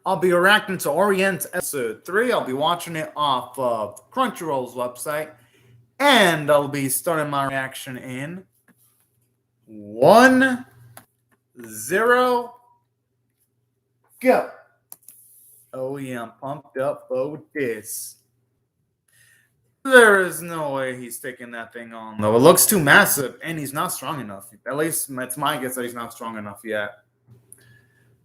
I'll be reacting to Orient episode 3. I'll be watching it off of Crunchyroll's website. And I'll be starting my reaction in 1, 0, go. Oh yeah, I'm pumped up for this. There is no way he's taking that thing on, though. It looks too massive, and he's not strong enough. At least that's my guess that he's not strong enough yet.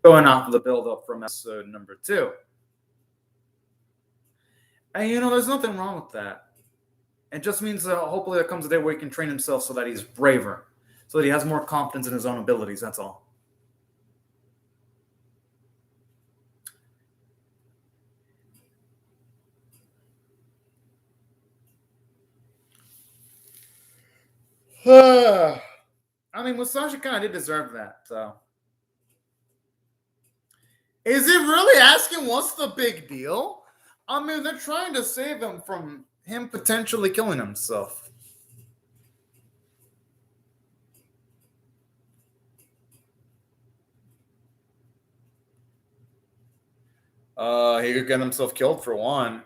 Going off of the build-up from episode number 2. And there's nothing wrong with that. It just means that hopefully there comes a day where he can train himself so that he's braver, so that he has more confidence in his own abilities, that's all. I mean, Musashi kind of did deserve that, so. Is it really asking what's the big deal? I mean, they're trying to save him from him potentially killing himself. He could get himself killed for one.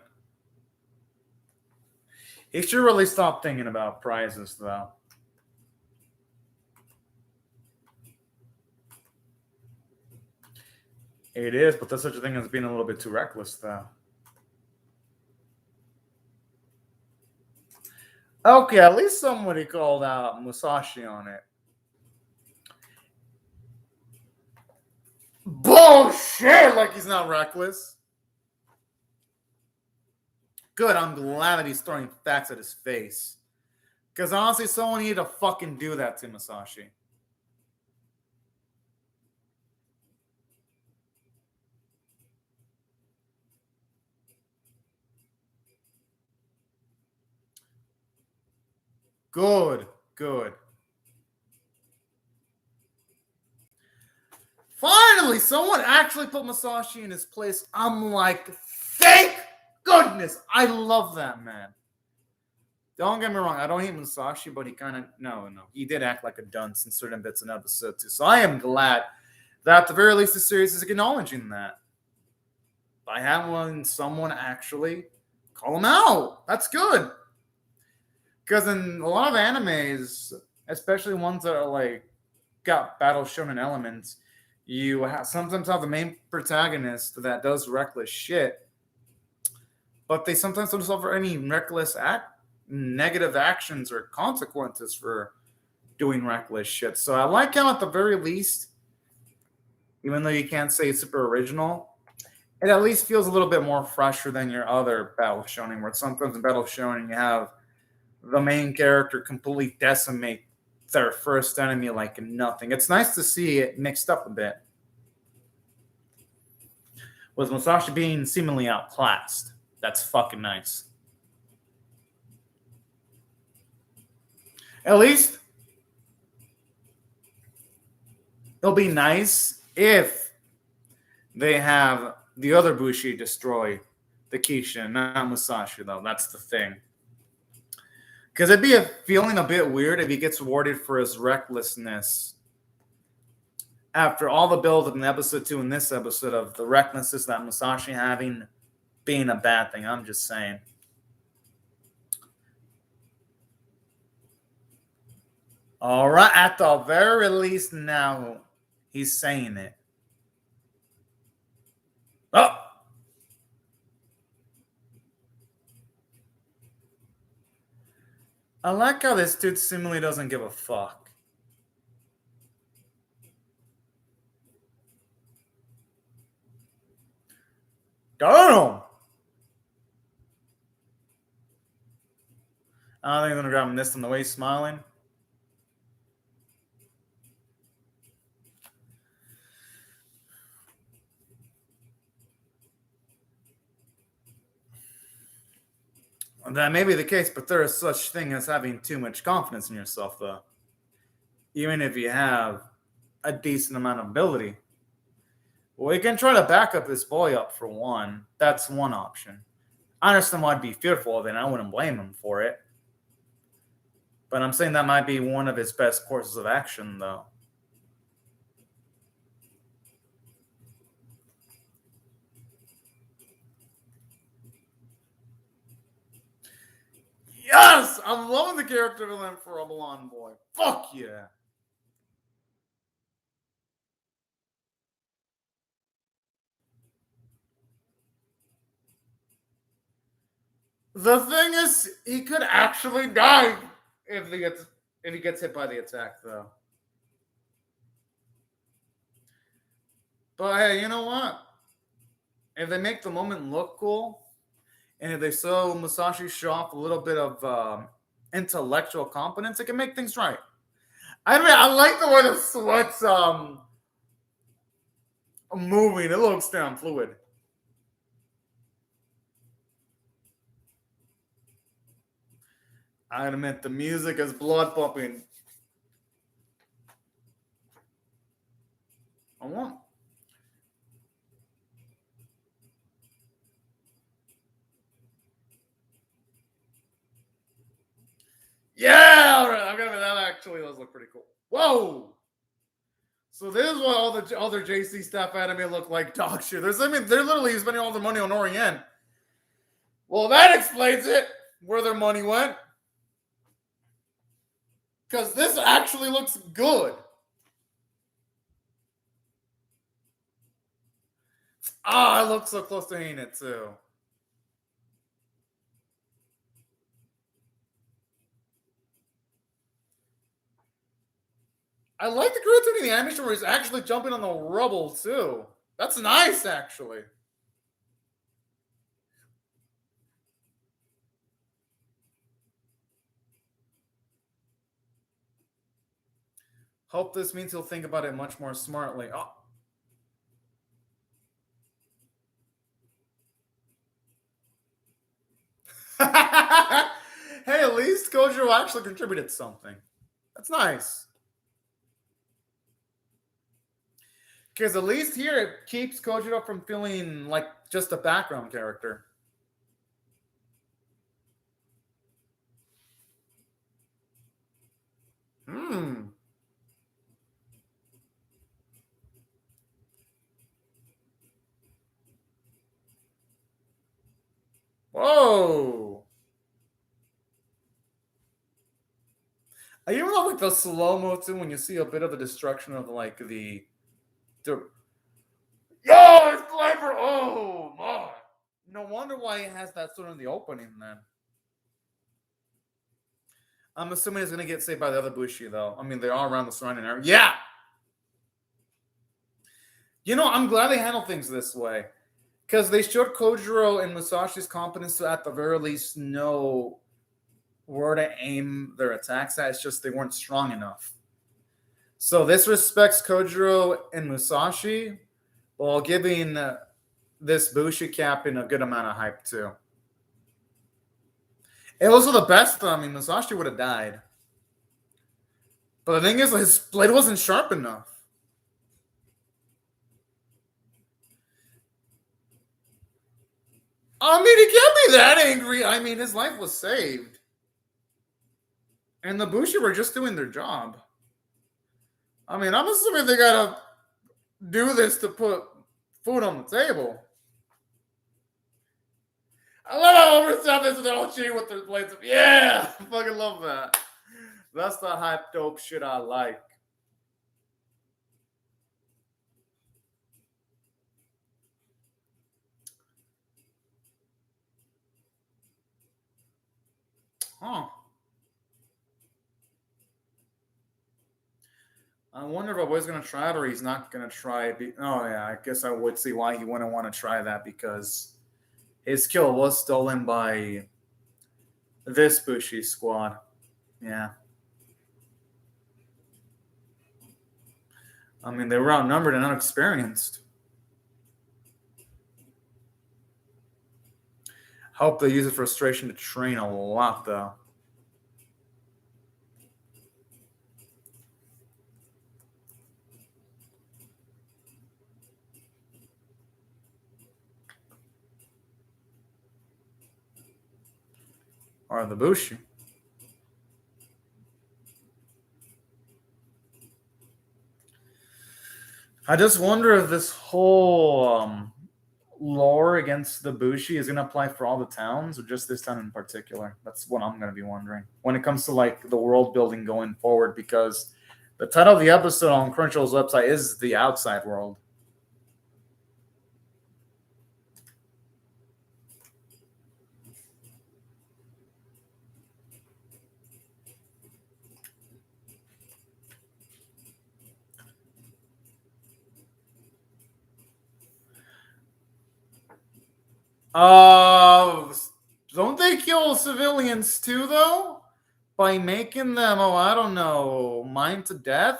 He should really stop thinking about prizes, though. It is, but there's such a thing as being a little bit too reckless, though. Okay, at least somebody called out Musashi on it. Bullshit! Like he's not reckless. Good, I'm glad that he's throwing facts at his face. Because honestly, someone needed to fucking do that to Musashi. Good, good. Finally, someone actually put Musashi in his place. I'm like, thank goodness. I love that man. Don't get me wrong. I don't hate Musashi, but he kind of, no. He did act like a dunce in certain bits in episode 2. So I am glad that at the very least the series is acknowledging that. By having someone actually call him out. That's good. Because in a lot of animes, especially ones that are like got battle shonen elements, you sometimes have the main protagonist that does reckless shit, but they sometimes don't suffer any negative actions or consequences for doing reckless shit. So I like how at the very least, even though you can't say it's super original, it at least feels a little bit more fresher than your other battle shonen, where sometimes in battle shonen you have the main character completely decimate their first enemy like nothing. It's nice to see it mixed up a bit. With Musashi being seemingly outclassed. That's fucking nice. At least it'll be nice if they have the other Bushi destroy the Kishin, not Musashi, though. That's the thing. Because it'd be feeling a bit weird if he gets rewarded for his recklessness after all the build-up in episode 2 and this episode of the recklessness that Musashi having being a bad thing. I'm just saying. All right, at the very least now he's saying it. Oh! I like how this dude seemingly doesn't give a fuck. Damn! I don't think I'm gonna grab him this time. The way he's smiling. That may be the case, but there is such thing as having too much confidence in yourself, though. Even if you have a decent amount of ability. Well, we can try to back up this boy up for one. That's one option. I understand why I'd be fearful of it, and I wouldn't blame him for it. But I'm saying that might be one of his best courses of action, though. I'm loving the character villain for a blonde boy. Fuck yeah. The thing is, he could actually die if he gets hit by the attack, though. But hey, you know what? If they make the moment look cool, and if they show Musashi show off a little bit of intellectual competence, it can make things right. I mean, I like the way the sweat's moving. It looks damn fluid. I admit the music is blood pumping. I want. Yeah, all right. I'm gonna. That actually does look pretty cool. Whoa. So this is what all the other JC stuff anime look like dog shit. They're literally spending all their money on Orient. Well, that explains it. Where their money went. Because this actually looks good. Ah, it looks so close to hating it too. I like the creativity in the animation where he's actually jumping on the rubble too. That's nice, actually. Hope this means he'll think about it much more smartly. Oh. Hey, at least Kojiro actually contributed something. That's nice. Because at least here it keeps Kojiro from feeling like just a background character. Hmm. Whoa. I even love like the slow-mo too when you see a bit of the destruction of like the Yo, it's clever! Oh my! No wonder why it has that sort of in the opening then. I'm assuming it's gonna get saved by the other Bushi though. I mean, they are around the surrounding area. Yeah! You know, I'm glad they handle things this way. Because they showed Kojiro and Musashi's competence to at the very least know where to aim their attacks at. It's just they weren't strong enough. So this respects Kojiro and Musashi while giving this Bushi captain a good amount of hype too. It was the best. I mean, Musashi would have died. But the thing is, his blade wasn't sharp enough. I mean, he can't be that angry. I mean, his life was saved. And the Bushi were just doing their job. I mean, I'm assuming they gotta do this to put food on the table. I love how over stuff is they're all cheating with their blades. Yeah, I fucking love that. That's the hype dope shit I like. Huh. I wonder if a boy's gonna try it or he's not gonna try it. Oh yeah, I guess I would see why he wouldn't want to try that because his kill was stolen by this Bushi squad. Yeah. I mean, they were outnumbered and unexperienced. Hope they use the frustration to train a lot, though. Or the Bushi. I just wonder if this whole lore against the Bushi is going to apply for all the towns or just this town in particular? That's what I'm going to be wondering when it comes to like the world building going forward, because the title of the episode on Crunchyroll's website is The Outside World. Don't they kill civilians too, though? By making them, I don't know, mine to death?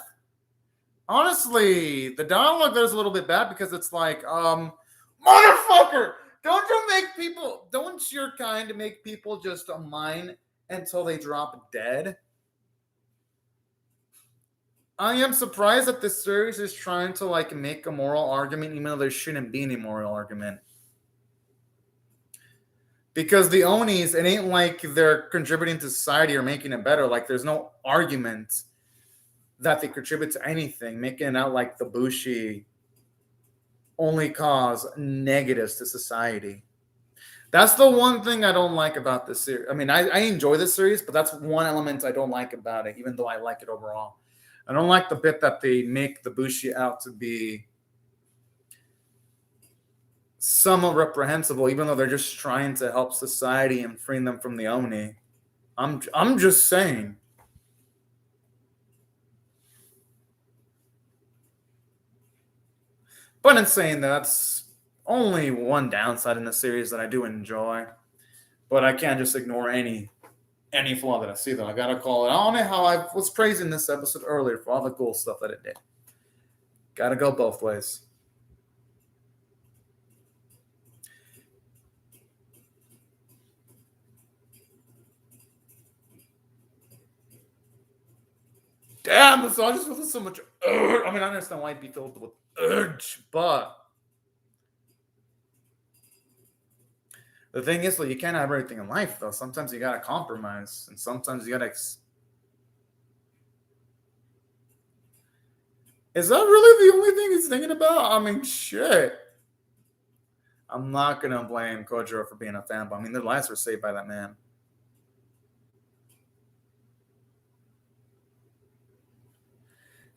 Honestly, the dialogue there is a little bit bad because it's like, motherfucker! Don't your kind make people just mine until they drop dead? I am surprised that this series is trying to like make a moral argument, even though there shouldn't be any moral argument. Because the Onis, it ain't like they're contributing to society or making it better. Like, there's no argument that they contribute to anything, making it out like the Bushi only cause negatives to society. That's the one thing I don't like about this series. I mean, I enjoy this series, but that's one element I don't like about it, even though I like it overall. I don't like the bit that they make the Bushi out to be somewhat reprehensible, even though they're just trying to help society and freeing them from the Oni. I'm just saying. But in saying that, that's only one downside in the series that I do enjoy. But I can't just ignore any flaw that I see, though. I gotta call it. I don't know how I was praising this episode earlier for all the cool stuff that it did. Gotta go both ways. Damn, the song just feels so much urge. I mean, I understand why it'd be filled with urge, but the thing is, though, you can't have everything in life, though. Sometimes you gotta compromise, and sometimes you gotta. Is that really the only thing he's thinking about? I mean, shit. I'm not gonna blame Kojiro for being a fanboy. I mean, their lives were saved by that man.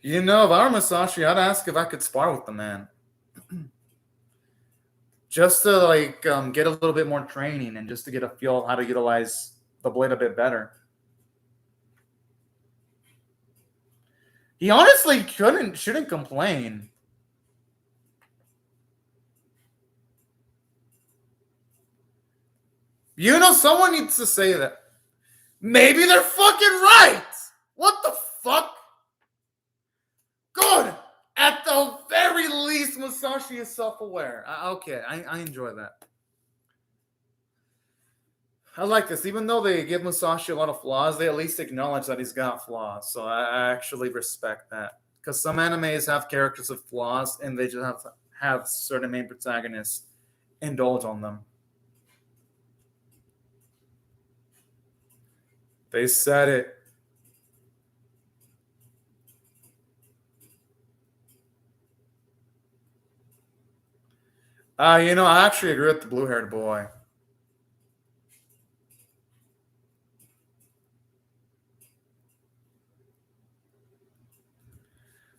You know, if I were Masashi, I'd ask if I could spar with the man. Just to like get a little bit more training and just to get a feel of how to utilize the blade a bit better. He honestly shouldn't complain. You know, someone needs to say that. Maybe they're fucking right. What the fuck? Good. At the very least, Masashi is self-aware. Okay, I enjoy that. I like this. Even though they give Masashi a lot of flaws, they at least acknowledge that he's got flaws. So I actually respect that. Because some animes have characters with flaws, and they just have certain main protagonists indulge on them. They said it. You know, I actually agree with the blue-haired boy.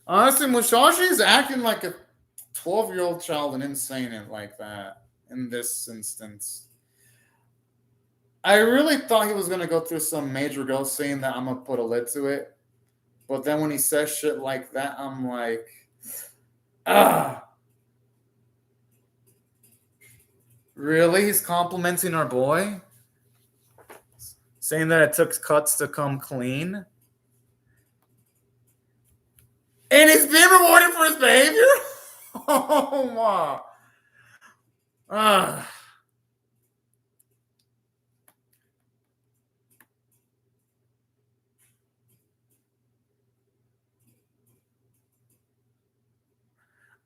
Honestly, Musashi is acting like a 12-year-old child and insane it like that in this instance. I really thought he was going to go through some major growth saying that I'm going to put a lid to it. But then when he says shit like that, I'm like, ah. Really? He's complimenting our boy? Saying that it took cuts to come clean? And he's being rewarded for his behavior? Oh, my. Ah.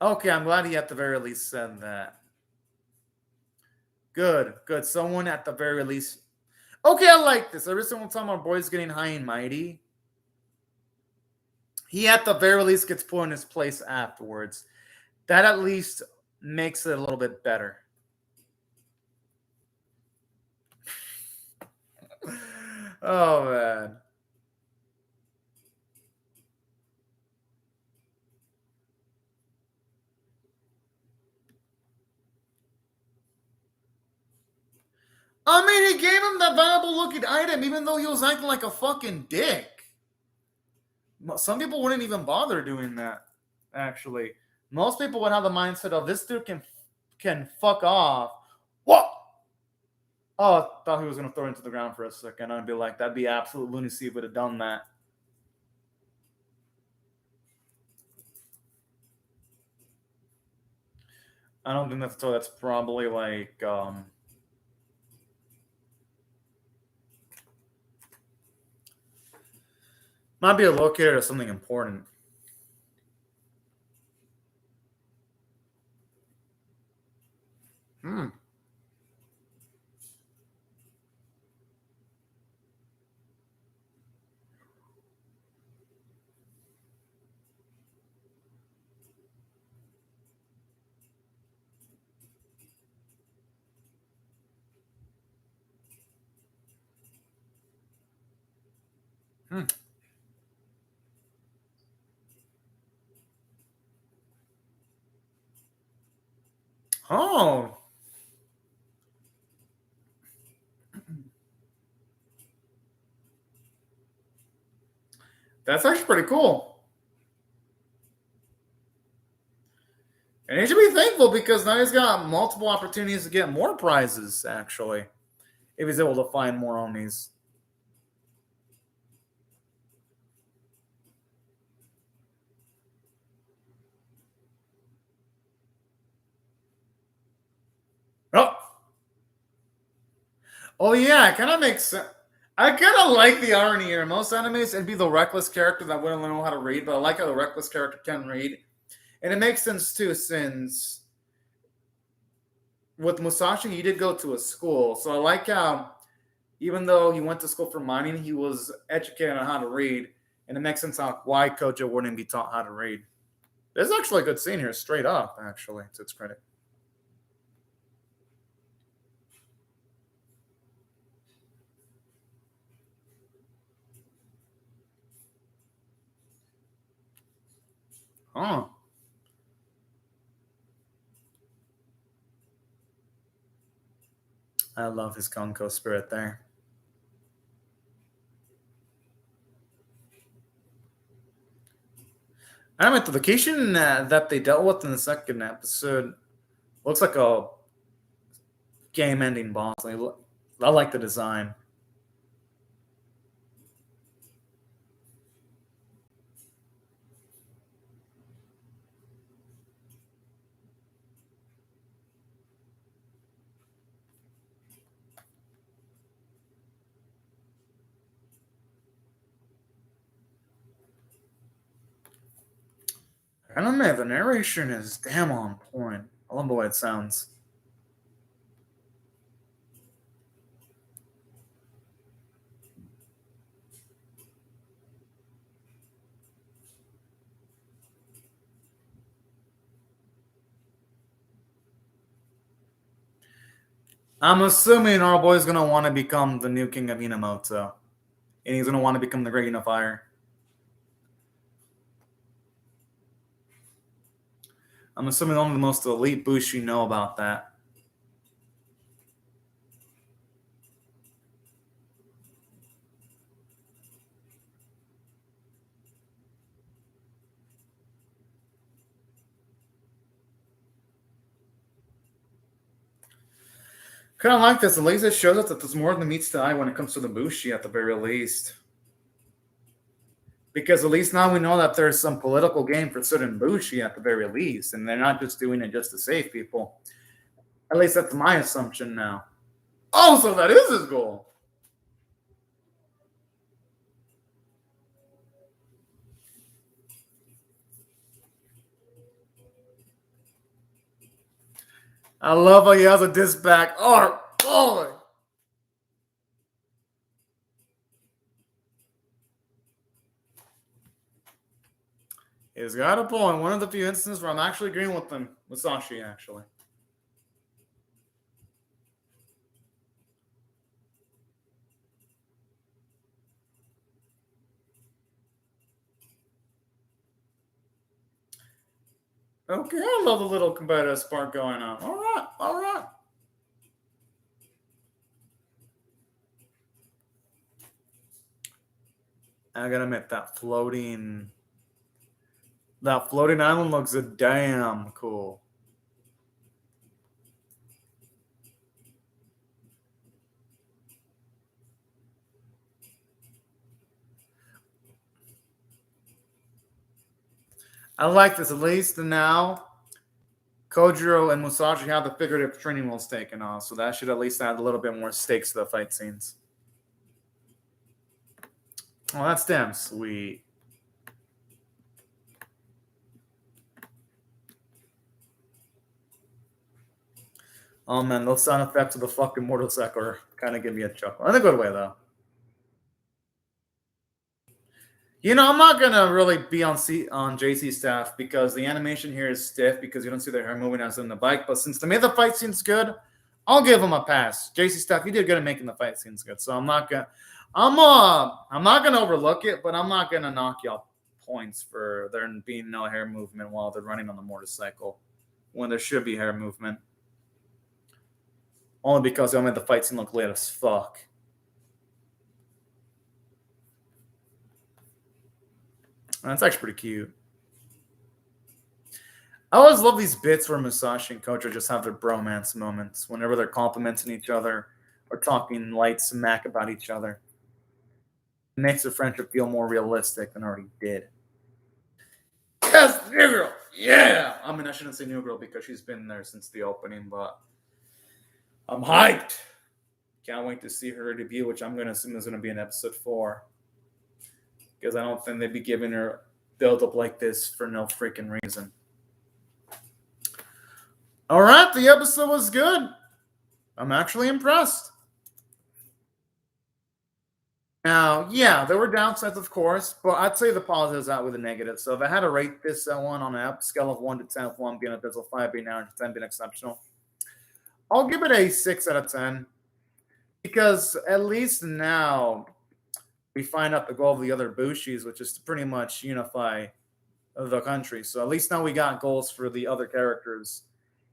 Okay, I'm glad he at the very least said that. Good. Someone at the very least. Okay, I like this. Every single time our boy's getting high and mighty, he at the very least gets put in his place afterwards. That at least makes it a little bit better. Oh, man. I mean, he gave him that valuable looking item, even though he was acting like a fucking dick. Some people wouldn't even bother doing that, actually. Most people would have the mindset of, this dude can fuck off. What? Oh, I thought he was going to throw it into the ground for a second. I'd be like, that'd be absolute lunacy if he would have done that. I don't think that's That's probably like, might be a locator or something important. Hmm. Hmm. Oh. That's actually pretty cool. And he should be thankful because now he's got multiple opportunities to get more prizes, actually, if he's able to find more Omnis. Oh. Oh, yeah, it kind of makes sense. I kind of like the irony here. Most enemies, it'd be the reckless character that wouldn't know how to read, but I like how the reckless character can read. And it makes sense, too, since with Musashi, he did go to a school. So I like how, even though he went to school for mining, he was educated on how to read. And it makes sense why Kojo wouldn't be taught how to read. There's actually a good scene here, straight up, actually, to its credit. Huh. I love his Gonko spirit there. I mean, the vacation that they dealt with in the second episode looks like a game-ending boss. I like the design. I don't know, the narration is damn on point. I love the way it sounds. I'm assuming our boy's gonna want to become the new king of Inamoto. And he's gonna want to become the great unifier. I'm assuming only the most elite Bushi know about that. Kind of like this. At least it shows us that there's more than meets the eye when it comes to the Bushi, at the very least. Because at least now we know that there's some political game for certain Bushi at the very least, and they're not just doing it just to save people. At least that's my assumption now. Oh, so that is his goal. I love how he has a disc back. Oh, boy. He's got a point. One of the few instances where I'm actually agreeing with him. Musashi, actually. Okay, I love the little competitive spark going on. All right, all right. I gotta admit that floating island looks damn cool. I like this. At least now, Kojiro and Musashi have the figurative training wheels taken off, so that should at least add a little bit more stakes to the fight scenes. Oh, that's damn sweet. Oh man, those sound effects of the fucking motorcycle are kind of give me a chuckle. In a good way, though. I'm not gonna really be on JC's staff because the animation here is stiff because you don't see their hair moving as in the bike. But since they made the fight scenes good, I'll give them a pass. JC staff, you did good at making the fight scenes good. So I'm not gonna overlook it, but I'm not gonna knock y'all points for there being no hair movement while they're running on the motorcycle when there should be hair movement. Only because they made the fight scene look lit as fuck. That's actually pretty cute. I always love these bits where Musashi and Kojiro just have their bromance moments whenever they're complimenting each other or talking light smack about each other. It makes the friendship feel more realistic than it already did. Yes, new girl. Yeah. I mean, I shouldn't say new girl because she's been there since the opening, but I'm hyped. Can't wait to see her debut, which I'm going to assume is going to be in episode 4. Because I don't think they'd be giving her build up like this for no freaking reason. All right, the episode was good. I'm actually impressed. Now, yeah, there were downsides, of course, but I'd say the positives outweigh the negatives. So if I had to rate this one on a scale of 1 to 10, with 1 being a abysmal, 5 being average, 10 being exceptional, I'll give it a 6 out of 10. Because at least now we find out the goal of the other Bushis, which is to pretty much unify the country. So at least now we got goals for the other characters.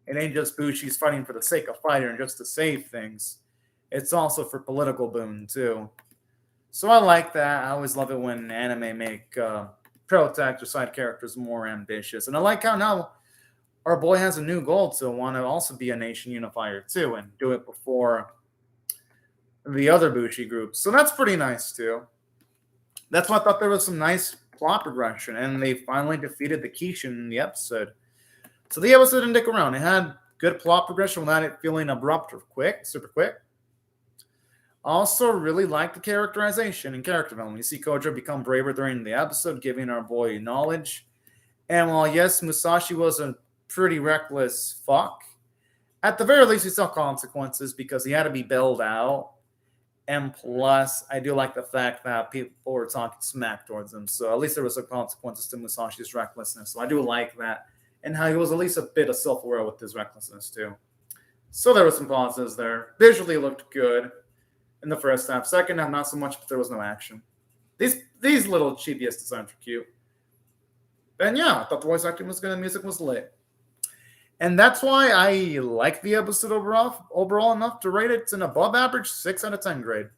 It ain't just Bushis fighting for the sake of fighting and just to save things. It's also for political boon, too. So I like that. I always love it when anime make protagonist or side characters more ambitious. And I like how now our boy has a new goal to want to also be a nation unifier, too, and do it before the other Bushi groups. So that's pretty nice, too. That's why I thought there was some nice plot progression, and they finally defeated the Kishin in the episode. So the episode didn't dick around. It had good plot progression without it feeling abrupt or quick, super quick. Also, really like the characterization and character development. You see Kojiro become braver during the episode, giving our boy knowledge. And while, yes, Musashi was a pretty reckless fuck, at the very least, he saw consequences because he had to be bailed out. And plus, I do like the fact that people were talking smack towards him. So at least there was some consequences to Musashi's recklessness. So I do like that. And how he was at least a bit of self-aware with his recklessness, too. So there were some positives there. Visually, it looked good in the first half. Second half, not so much, but there was no action. These little cheapiest designs were cute. And yeah, I thought the voice acting was good and the music was lit. And that's why I like the episode overall enough to rate it an above average 6 out of 10 grade.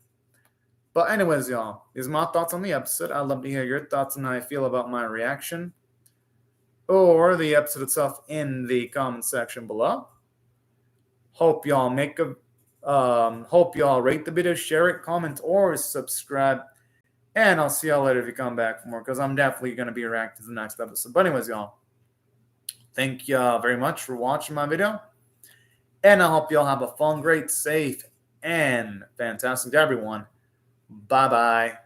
But anyways, y'all, these are my thoughts on the episode. I'd love to hear your thoughts on how I feel about my reaction or the episode itself in the comment section below. Hope y'all rate the video, share it, comment, or subscribe. And I'll see y'all later if you come back for more, because I'm definitely going to be reacting to the next episode. But anyways, y'all, thank y'all very much for watching my video. And I hope y'all have a fun, great, safe, and fantastic day, everyone. Bye-bye.